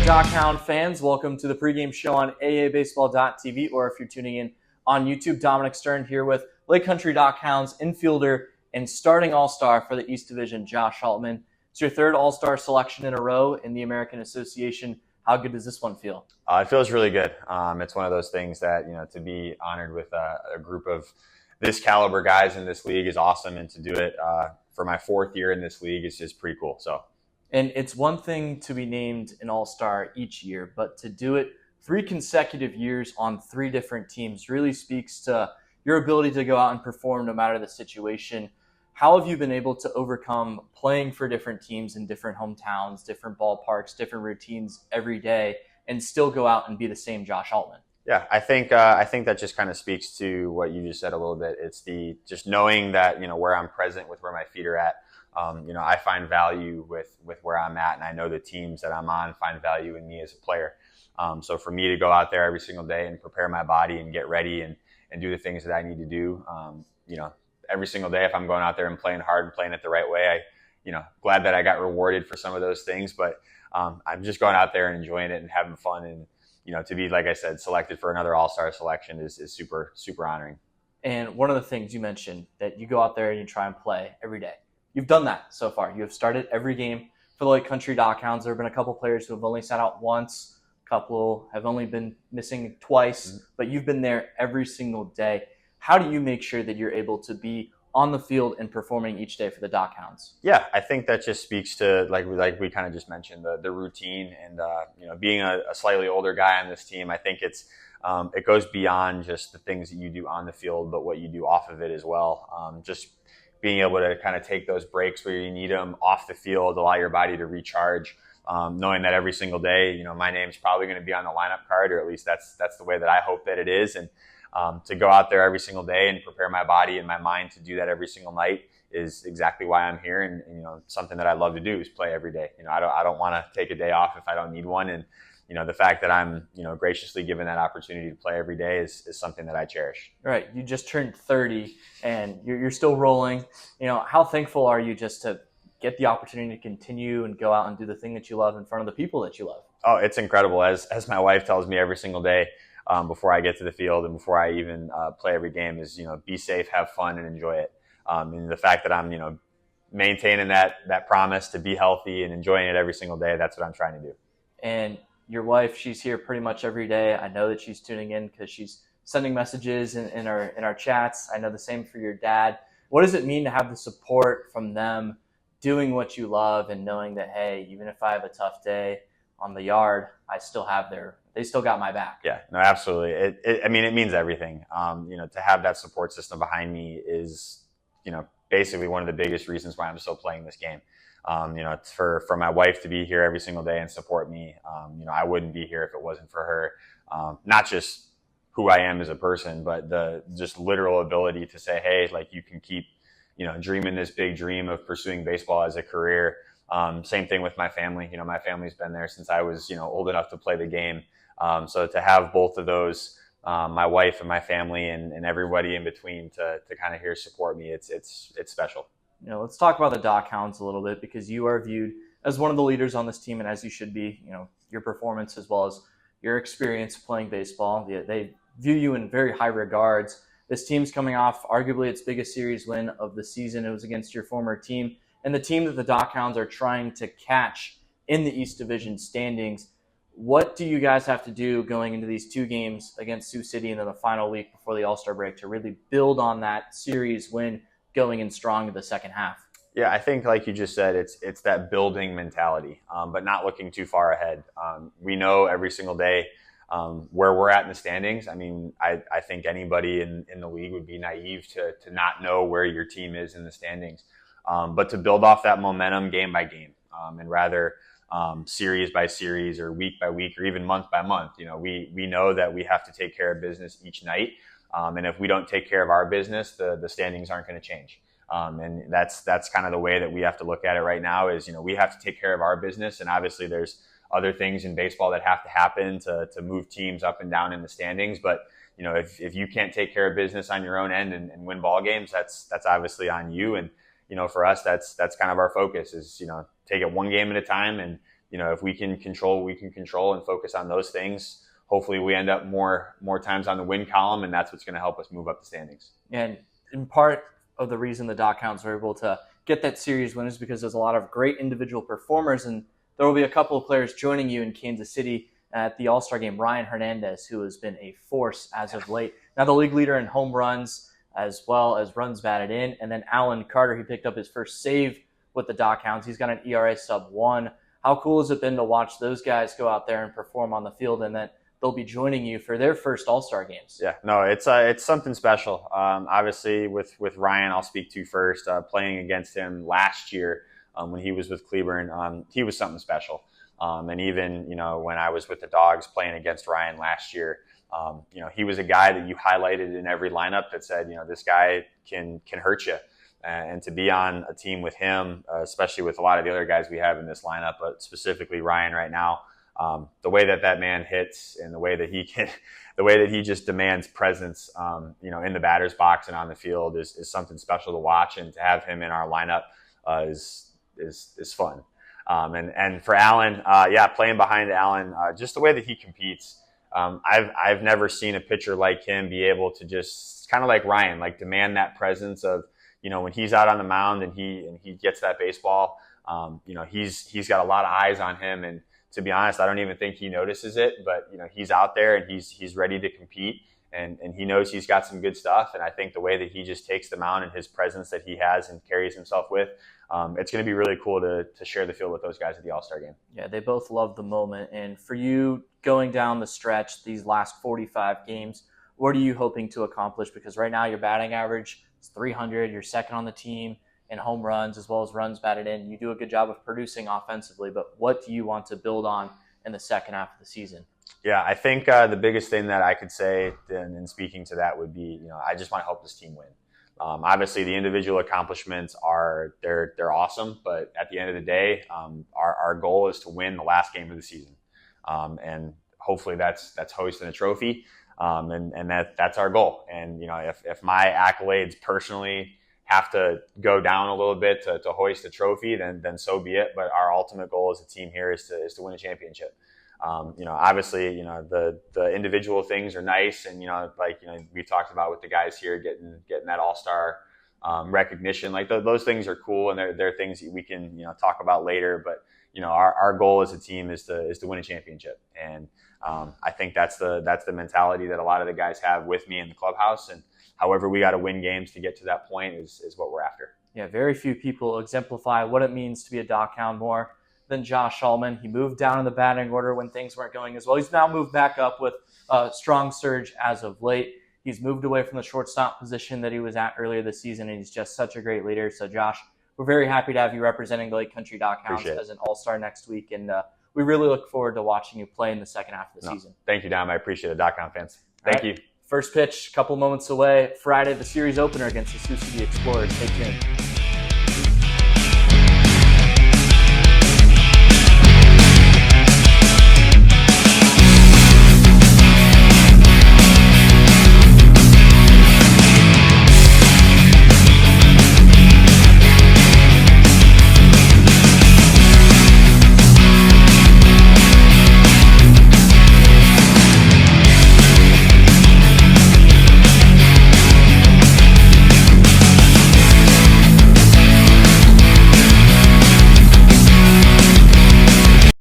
DockHound fans, welcome to the pregame show on AABaseball.tv, or if you're tuning in on YouTube, Dominic Stearn here with Lake Country DockHounds infielder and starting all-star for the East Division, Josh Altmann. It's your third all-star selection in a row in the American Association. How good does this one feel? It feels really good. It's one of those things that, to be honored with a group of this caliber guys in this league is awesome, and to do it for my fourth year in this league is just pretty cool. And it's one thing to be named an all-star each year, but to do it 3 consecutive years on 3 different teams really speaks to your ability to go out and perform no matter the situation. How have you been able to overcome playing for different teams in different hometowns, different ballparks, different routines every day, and still go out and be the same Josh Altmann? Yeah, I think that just kind of speaks to what you just said a little bit. It's the just knowing that, where I'm present with where my feet are at. I find value with where I'm at, and I know the teams that I'm on find value in me as a player. So for me to go out there every single day and prepare my body and get ready and do the things that I need to do, every single day, if I'm going out there and playing hard and playing it the right way, glad that I got rewarded for some of those things, but I'm just going out there and enjoying it and having fun. And, to be, like I said, selected for another all-star selection is super, super honoring. And one of the things you mentioned, that you go out there and you try and play every day. You've done that so far. You have started every game for the Lake Country DockHounds. There have been a couple players who have only sat out once, a couple have only been missing twice, but you've been there every single day. How do you make sure that you're able to be on the field and performing each day for the DockHounds? Yeah, I think that just speaks to, like we kind of just mentioned, the routine and, being a slightly older guy on this team. I think it goes beyond just the things that you do on the field, but what you do off of it as well. Just being able to kind of take those breaks where you need them off the field, allow your body to recharge, knowing that every single day, my name's probably going to be on the lineup card, or at least that's the way that I hope that it is. And to go out there every single day and prepare my body and my mind to do that every single night is exactly why I'm here. And, something that I love to do is play every day. I don't want to take a day off if I don't need one. And, the fact that I'm, graciously given that opportunity to play every day is something that I cherish. Right. You just turned 30 and you're still rolling. How thankful are you just to get the opportunity to continue and go out and do the thing that you love in front of the people that you love? Oh, it's incredible. As my wife tells me every single day, before I get to the field and before I even play every game is, be safe, have fun, and enjoy it. And the fact that I'm, maintaining that promise to be healthy and enjoying it every single day, that's what I'm trying to do. And your wife, she's here pretty much every day. I know that she's tuning in because she's sending messages in our chats. I know the same for your dad. What does it mean to have the support from them doing what you love and knowing that, hey, even if I have a tough day on the yard, they still got my back? Yeah, no, absolutely. It means everything. To have that support system behind me is, basically one of the biggest reasons why I'm still playing this game. It's for my wife to be here every single day and support me. I wouldn't be here if it wasn't for her. Not just who I am as a person, but the just literal ability to say, hey, like, you can keep, dreaming this big dream of pursuing baseball as a career. Same thing with my family. My family's been there since I was, old enough to play the game. So to have both of those, my wife and my family and everybody in between to kind of here support me, it's special. Let's talk about the DockHounds a little bit, because you are viewed as one of the leaders on this team, and as you should be. Your performance as well as your experience playing baseball, they view you in very high regards. This team's coming off arguably its biggest series win of the season. It was against your former team, and the team that the DockHounds are trying to catch in the East Division standings. What do you guys have to do going into these 2 games against Sioux City and then the final week before the All-Star break to really build on that series win, going in strong to the second half? Yeah, I think, like you just said, it's that building mentality, but not looking too far ahead. We know every single day where we're at in the standings. I think anybody in the league would be naive to not know where your team is in the standings. But to build off that momentum game by game, and rather series by series or week by week or even month by month, we know that we have to take care of business each night. And if we don't take care of our business, the standings aren't going to change. And that's kind of the way that we have to look at it right now is, we have to take care of our business. And obviously there's other things in baseball that have to happen to move teams up and down in the standings. But, if you can't take care of business on your own end and win ball games, that's obviously on you. And, for us, that's kind of our focus is, take it one game at a time and, if we can control what we can control and focus on those things, hopefully we end up more times on the win column, and that's what's going to help us move up the standings. And in part of the reason the DockHounds were able to get that series win is because there's a lot of great individual performers, and there will be a couple of players joining you in Kansas City at the All-Star game. Ryan Hernandez, who has been a force as of late. Now the league leader in home runs as well as runs batted in. And then Alan Carter, he picked up his first save with the DockHounds. He's got an ERA sub-1. How cool has it been to watch those guys go out there and perform on the field, and then they'll be joining you for their first All-Star games? Yeah, no, it's something special. Obviously, with Ryan, I'll speak to first. Playing against him last year when he was with Cleburne, he was something special. And even, when I was with the Dogs playing against Ryan last year, he was a guy that you highlighted in every lineup that said, this guy can hurt you. And to be on a team with him, especially with a lot of the other guys we have in this lineup, but specifically Ryan right now, the way that man hits and the way that he just demands presence, in the batter's box and on the field is something special to watch. And to have him in our lineup is fun. And for Alan, playing behind Alan, just the way that he competes, I've never seen a pitcher like him be able to just kind of like Ryan, like demand that presence of, when he's out on the mound and he gets that baseball, he's got a lot of eyes on him. And to be honest, I don't even think he notices it, but he's out there and he's ready to compete, and he knows he's got some good stuff. And I think the way that he just takes the mound and his presence that he has and carries himself with, it's going to be really cool to share the field with those guys at the All-Star game. Yeah, they both love the moment. And for you going down the stretch, these last 45 games, what are you hoping to accomplish? Because right now your batting average is 300. You're second on the team in home runs as well as runs batted in. You do a good job of producing offensively, but what do you want to build on in the second half of the season? Yeah, I think the biggest thing that I could say in speaking to that would be, I just want to help this team win. Obviously, the individual accomplishments they're awesome, but at the end of the day, our goal is to win the last game of the season, and hopefully that's hoisting a trophy, and that's our goal. And if my accolades personally have to go down a little bit to hoist a trophy, then so be it. But our ultimate goal as a team here is to win a championship. Obviously, the individual things are nice, and we've talked about with the guys here getting that all-star recognition. Like those things are cool, and they're things that we can talk about later. But our goal as a team is to win a championship, and I think that's the mentality that a lot of the guys have with me in the clubhouse. And however we got to win games to get to that point is what we're after. Yeah, very few people exemplify what it means to be a DockHound more than Josh Altmann. He moved down in the batting order when things weren't going as well. He's now moved back up with a strong surge as of late. He's moved away from the shortstop position that he was at earlier this season, and he's just such a great leader. So, Josh, we're very happy to have you representing the Lake Country DockHounds as an all-star next week, and we really look forward to watching you play in the second half of the season. Thank you, Dom. I appreciate it, DockHound fans. Thank you. First pitch, a couple moments away. Friday, the series opener against the Sioux City Explorers. Stay tuned.